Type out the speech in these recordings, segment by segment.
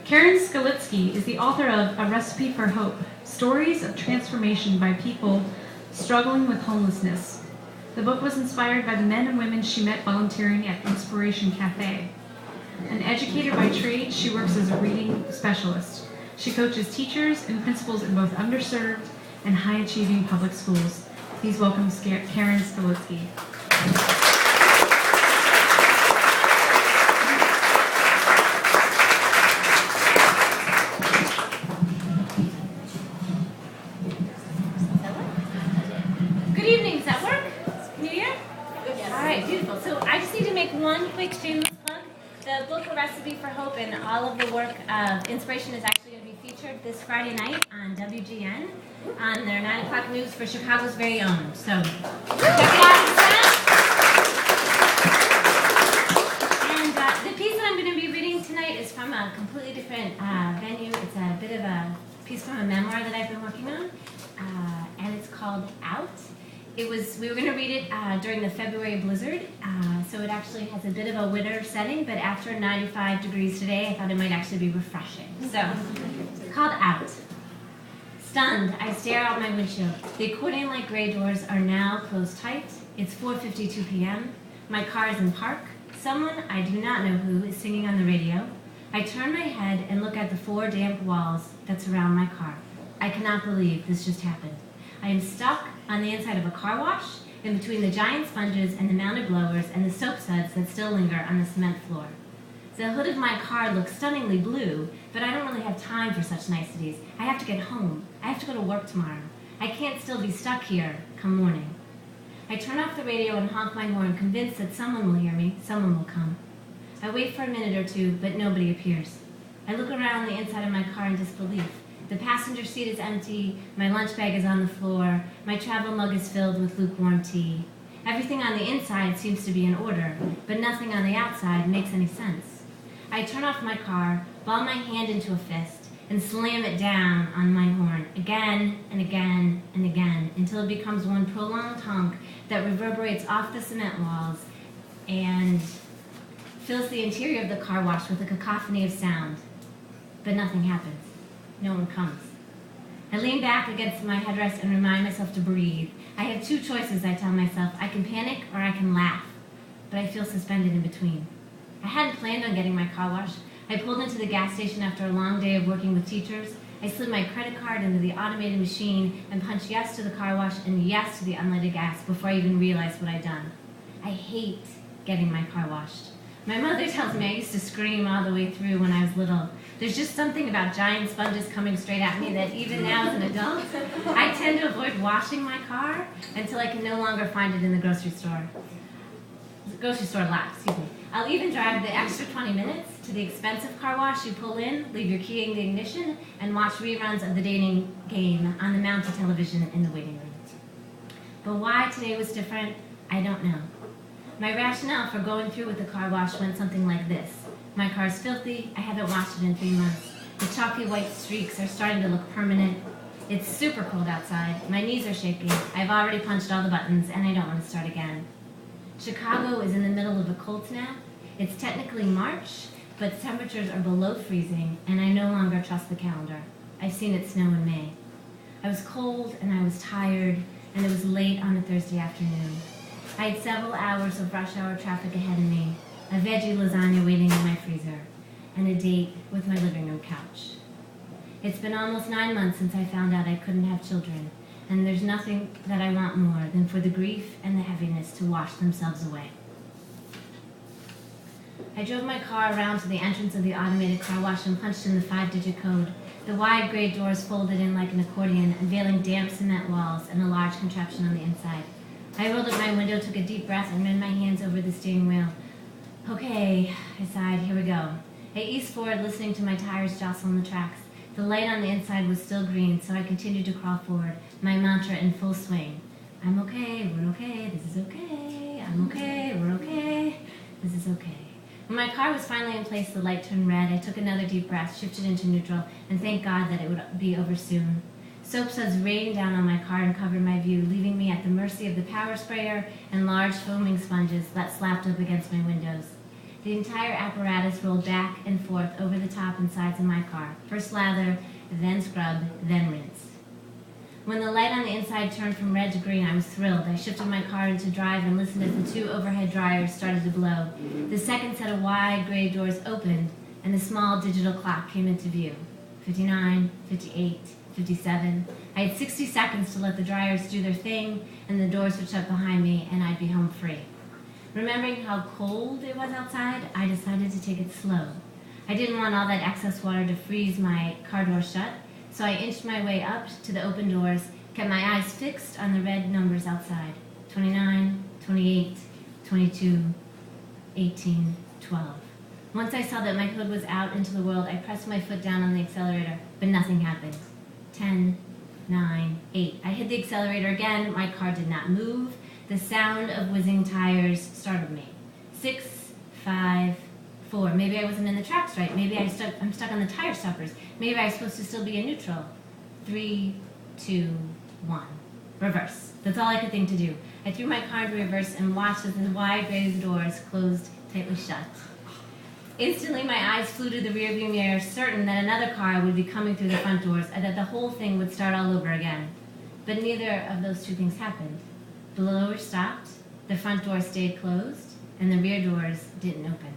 Karen Skalitzky is the author of A Recipe for Hope, Stories of Transformation by People Struggling with Homelessness. The book was inspired by the men and women she met volunteering at Inspiration Cafe. An educator by trade, she works as a reading specialist. She coaches teachers and principals in both underserved and high-achieving public schools. Please welcome Karen Skalitzky. Good evening, does that work? New Year? Yes. All right, beautiful. So I just need to make one quick shameless plug. The book, A Recipe for Hope, and all of the work of Inspiration is actually going to be featured this Friday night on WGN on their 9 o'clock news for Chicago's very own. So check it out. And the piece that I'm going to be reading tonight is from a completely different venue. It's a bit of a piece from a memoir that I've been working on, and it's called Out. We were going to read it during the February blizzard, so it actually has a bit of a winter setting, but after 95 degrees today, I thought it might actually be refreshing. So, it's called Out. Stunned, I stare out my windshield. The accordion-like gray doors are now closed tight. It's 4:52 p.m. My car is in park. Someone, I do not know who, is singing on the radio. I turn my head and look at the 4 damp walls that surround my car. I cannot believe this just happened. I am stuck on the inside of a car wash, in between the giant sponges and the mounted blowers and the soap suds that still linger on the cement floor. The hood of my car looks stunningly blue, but I don't really have time for such niceties. I have to get home. I have to go to work tomorrow. I can't still be stuck here come morning. I turn off the radio and honk my horn, convinced that someone will hear me, someone will come. I wait for a minute or two, but nobody appears. I look around the inside of my car in disbelief. The passenger seat is empty, my lunch bag is on the floor, my travel mug is filled with lukewarm tea. Everything on the inside seems to be in order, but nothing on the outside makes any sense. I turn off my car, ball my hand into a fist, and slam it down on my horn again and again and again until it becomes one prolonged honk that reverberates off the cement walls and fills the interior of the car wash with a cacophony of sound. But nothing happens. No one comes. I lean back against my headrest and remind myself to breathe. I have 2 choices, I tell myself. I can panic or I can laugh. But I feel suspended in between. I hadn't planned on getting my car washed. I pulled into the gas station after a long day of working with teachers. I slid my credit card into the automated machine and punched yes to the car wash and yes to the unleaded gas before I even realized what I'd done. I hate getting my car washed. My mother tells me I used to scream all the way through when I was little. There's just something about giant sponges coming straight at me that even now as an adult, I tend to avoid washing my car until I can no longer find it in the grocery store lot, excuse me. I'll even drive the extra 20 minutes to the expensive car wash you pull in, leave your key in the ignition, and watch reruns of the dating game on the mounted television in the waiting room. But why today was different, I don't know. My rationale for going through with the car wash went something like this. My car's filthy, I haven't washed it in 3 months. The chalky white streaks are starting to look permanent. It's super cold outside, my knees are shaking, I've already punched all the buttons, and I don't want to start again. Chicago is in the middle of a cold snap. It's technically March, but temperatures are below freezing, and I no longer trust the calendar. I've seen it snow in May. I was cold, and I was tired, and it was late on a Thursday afternoon. I had several hours of rush hour traffic ahead of me, a veggie lasagna waiting in my freezer, and a date with my living room couch. It's been almost 9 months since I found out I couldn't have children, and there's nothing that I want more than for the grief and the heaviness to wash themselves away. I drove my car around to the entrance of the automated car wash and punched in the 5-digit code. The wide gray doors folded in like an accordion, unveiling damp cement walls and a large contraption on the inside. I rolled up my window, took a deep breath, and ran my hands over the steering wheel. Okay, I sighed, here we go. I eased forward, listening to my tires jostle on the tracks. The light on the inside was still green, so I continued to crawl forward, my mantra in full swing. I'm okay, we're okay, this is okay. I'm okay, we're okay, this is okay. When my car was finally in place, the light turned red. I took another deep breath, shifted into neutral, and thanked God that it would be over soon. Soap suds rained down on my car and covered my view, leaving me at the mercy of the power sprayer and large foaming sponges that slapped up against my windows. The entire apparatus rolled back and forth over the top and sides of my car. First lather, then scrub, then rinse. When the light on the inside turned from red to green, I was thrilled. I shifted my car into drive and listened as the 2 overhead dryers started to blow. The second set of wide gray doors opened, and the small digital clock came into view. 59, 58, 57. I had 60 seconds to let the dryers do their thing, and the doors would shut behind me, and I'd be home free. Remembering how cold it was outside, I decided to take it slow. I didn't want all that excess water to freeze my car door shut, so I inched my way up to the open doors, kept my eyes fixed on the red numbers outside. 29, 28, 22, 18, 12. Once I saw that my hood was out into the world, I pressed my foot down on the accelerator, but nothing happened. 10, 9, 8. I hit the accelerator again. My car did not move. The sound of whizzing tires startled me. 6, 5, 4. Maybe I wasn't in the tracks right. Maybe I'm stuck on the tire stoppers. Maybe I was supposed to still be in neutral. 3, 2, 1. Reverse. That's all I could think to do. I threw my car into reverse and watched as the wide gray doors closed tightly shut. Instantly, my eyes flew to the rearview mirror, certain that another car would be coming through the front doors and that the whole thing would start all over again. But neither of those two things happened. The lower stopped, the front door stayed closed, and the rear doors didn't open.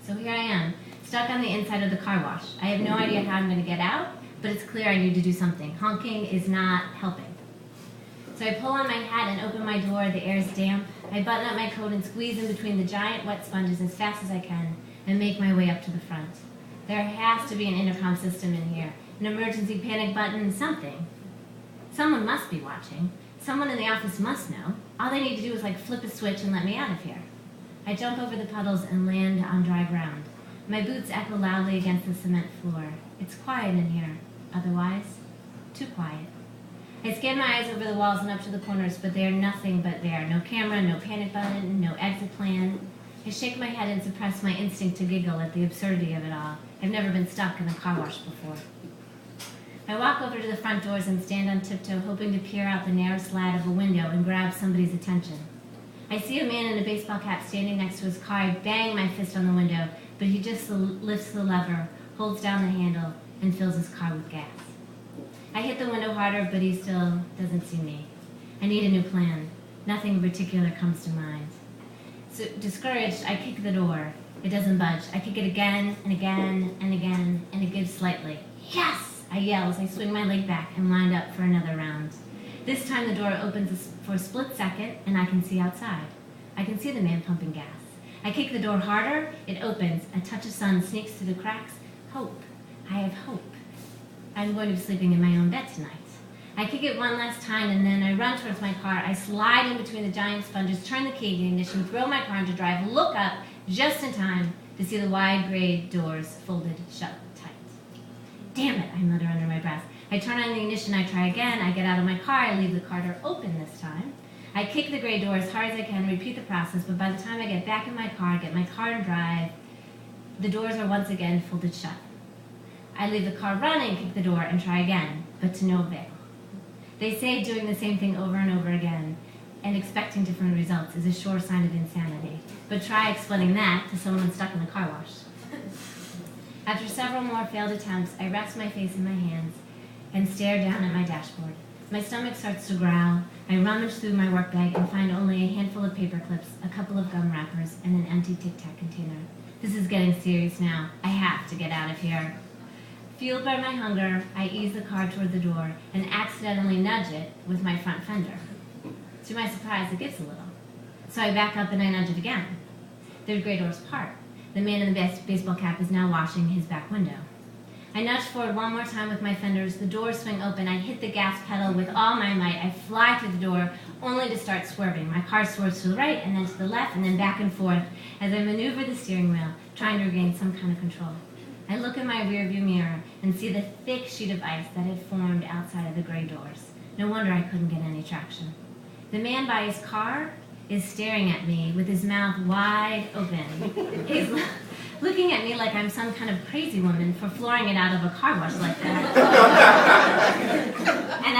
So here I am, stuck on the inside of the car wash. I have no idea how I'm going to get out, but it's clear I need to do something. Honking is not helping. So I pull on my hat and open my door. The air is damp. I button up my coat and squeeze in between the giant wet sponges as fast as I can and make my way up to the front. There has to be an intercom system in here, an emergency panic button, something. Someone must be watching. Someone in the office must know. All they need to do is flip a switch and let me out of here. I jump over the puddles and land on dry ground. My boots echo loudly against the cement floor. It's quiet in here. Otherwise, too quiet. I scan my eyes over the walls and up to the corners, but they are nothing but there. No camera, no panic button, no exit plan. I shake my head and suppress my instinct to giggle at the absurdity of it all. I've never been stuck in a car wash before. I walk over to the front doors and stand on tiptoe, hoping to peer out the narrow slat of a window and grab somebody's attention. I see a man in a baseball cap standing next to his car. I bang my fist on the window, but he just lifts the lever, holds down the handle, and fills his car with gas. I hit the window harder, but he still doesn't see me. I need a new plan. Nothing in particular comes to mind. So, discouraged, I kick the door. It doesn't budge. I kick it again and again and again, and it gives slightly. Yes! I yell as I swing my leg back and wind up for another round. This time the door opens for a split second, and I can see outside. I can see the man pumping gas. I kick the door harder. It opens. A touch of sun sneaks through the cracks. Hope. I have hope. I'm going to be sleeping in my own bed tonight. I kick it one last time, and then I run towards my car. I slide in between the giant sponges, turn the key in the ignition, throw my car into drive, look up just in time to see the wide gray doors folded shut tight. Damn it, I mutter under my breath. I turn on the ignition, I try again. I get out of my car, I leave the car door open this time. I kick the gray door as hard as I can, repeat the process, but by the time I get back in my car, get my car in drive, the doors are once again folded shut. I leave the car running, kick the door, and try again, but to no avail. They say doing the same thing over and over again and expecting different results is a sure sign of insanity. But try explaining that to someone stuck in the car wash. After several more failed attempts, I rest my face in my hands and stare down at my dashboard. My stomach starts to growl. I rummage through my work bag and find only a handful of paper clips, a couple of gum wrappers, and an empty Tic Tac container. This is getting serious now. I have to get out of here. Fueled by my hunger, I ease the car toward the door and accidentally nudge it with my front fender. To my surprise, it gives a little. So I back up and I nudge it again. The gray doors part. The man in the baseball cap is now washing his back window. I nudge forward one more time with my fenders. The doors swing open. I hit the gas pedal with all my might. I fly through the door, only to start swerving. My car swerves to the right and then to the left and then back and forth as I maneuver the steering wheel, trying to regain some kind of control. I look in my rearview mirror and see the thick sheet of ice that had formed outside of the gray doors. No wonder I couldn't get any traction. The man by his car is staring at me with his mouth wide open. He's looking at me like I'm some kind of crazy woman for flooring it out of a car wash like that. And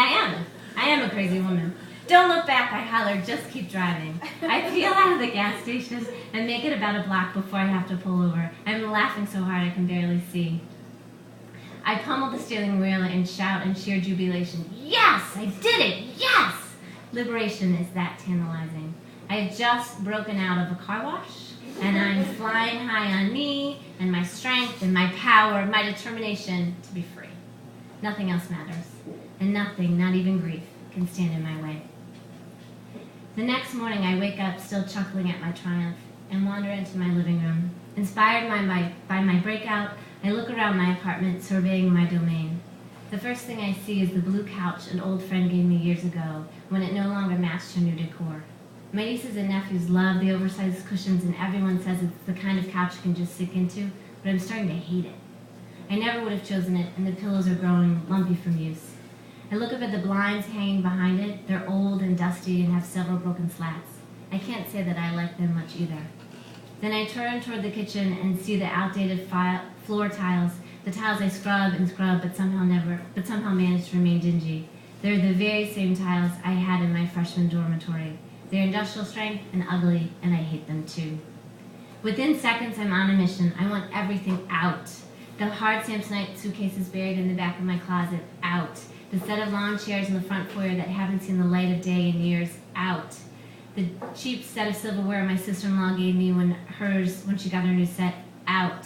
I am a crazy woman. Don't look back, I holler, just keep driving. I peel out of the gas station and make it about a block before I have to pull over. I'm laughing so hard I can barely see. I pummel the steering wheel and shout in sheer jubilation, yes, I did it, yes! Liberation is that tantalizing. I have just broken out of a car wash, and I'm flying high on me and my strength and my power, my determination to be free. Nothing else matters, and nothing, not even grief, can stand in my way. The next morning, I wake up still chuckling at my triumph and wander into my living room. Inspired by my breakout, I look around my apartment, surveying my domain. The first thing I see is the blue couch an old friend gave me years ago when it no longer matched her new decor. My nieces and nephews love the oversized cushions, and everyone says it's the kind of couch you can just sink into, but I'm starting to hate it. I never would have chosen it, and the pillows are growing lumpy from use. I look up at the blinds hanging behind it. They're old and dusty and have several broken slats. I can't say that I like them much either. Then I turn toward the kitchen and see the outdated floor tiles, the tiles I scrub and scrub but somehow manage to remain dingy. They're the very same tiles I had in my freshman dormitory. They're industrial strength and ugly, and I hate them too. Within seconds, I'm on a mission. I want everything out. The hard Samsonite suitcases buried in the back of my closet, out. The set of lawn chairs in the front foyer that haven't seen the light of day in years, out. The cheap set of silverware my sister-in-law gave me when she got her new set, out.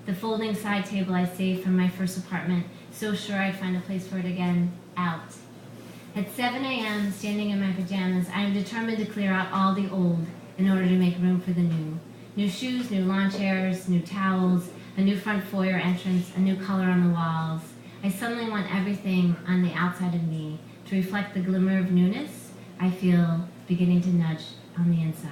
The folding side table I saved from my first apartment, so sure I'd find a place for it again, out. At 7 a.m., standing in my pajamas, I am determined to clear out all the old in order to make room for the new. New shoes, new lawn chairs, new towels, a new front foyer entrance, a new color on the walls. I suddenly want everything on the outside of me to reflect the glimmer of newness I feel beginning to nudge on the inside.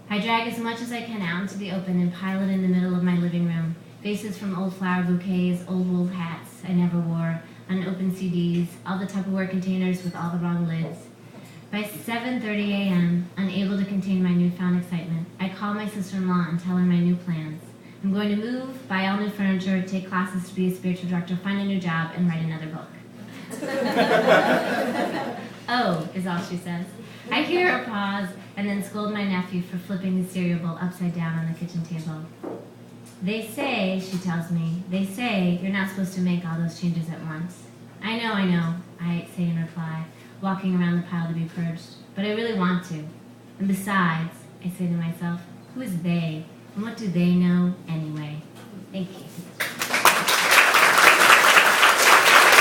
I drag as much as I can out into the open and pile it in the middle of my living room. Vases from old flower bouquets, old wool hats I never wore, unopened CDs, all the Tupperware containers with all the wrong lids. By 7:30 a.m., unable to contain my newfound excitement, I call my sister-in-law and tell her my new plans. I'm going to move, buy all new furniture, take classes to be a spiritual director, find a new job, and write another book. Oh, is all she says. I hear her pause and then scold my nephew for flipping the cereal bowl upside down on the kitchen table. They say, she tells me, they say you're not supposed to make all those changes at once. I know, I say in reply, walking around the pile to be purged, but I really want to. And besides, I say to myself, who is they? And what do they know anyway? Thank you.